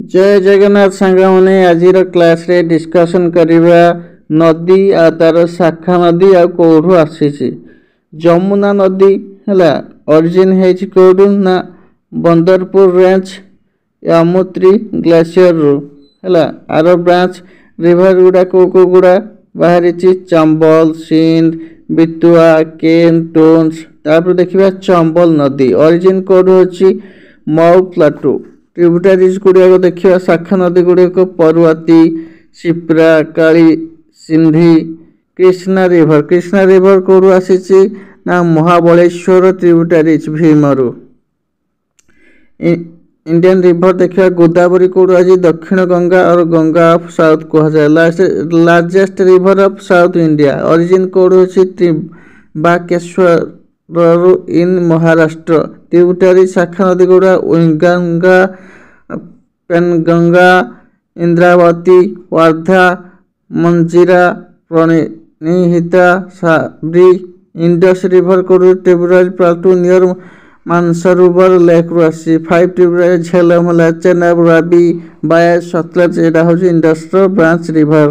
जय जगन्नाथ सांगमने आज क्लास रे डिस्कशन करिबा नदी आ तार शाखा नदी आ कोठू आसीछि। जमुना नदी हला ओरिजिन हेछि कोठू ना बंदरपुर रेंज यामुत्री ग्लेशियर रो हला आरो ब्रांच रिवर गुडा को गुडा बाहरिछि चंबल सिंध बितुआ केन टोन्स। तापर देखिबा चंबल नदी ओरिजिन कोठू अछि मऊ प्लाटू। ट्रिब्यूटारीज गुड़िया देखा शाखा नदी गुड़िक परवती शिप्रा काली सिंधी कृष्णा रिवर कौटू आसी ना महाबलेश्वर ट्रिब्यूटारीज भीमरु। इंडियन रिवर देखा गोदावरी कौटू आज दक्षिण गंगा और गंगा ऑफ साउथ कहुए largest river of south India origin कौटू अच्छी बाकेश्वर इन महाराष्ट्र। ट्रिब्यूटारी शाखा नदी गुड़ा गंगा पेनगंगा इंद्रावती वार्धा मंजीरा प्रणिहिता साबरी इंडस रिवर को tributary plateau near Mansarovar lake रू आसी 5 ट्रिब्यूटारी झेलम चेनाब राबी बायस सतलज एटा हूँ इंडस ब्रांच रिवर।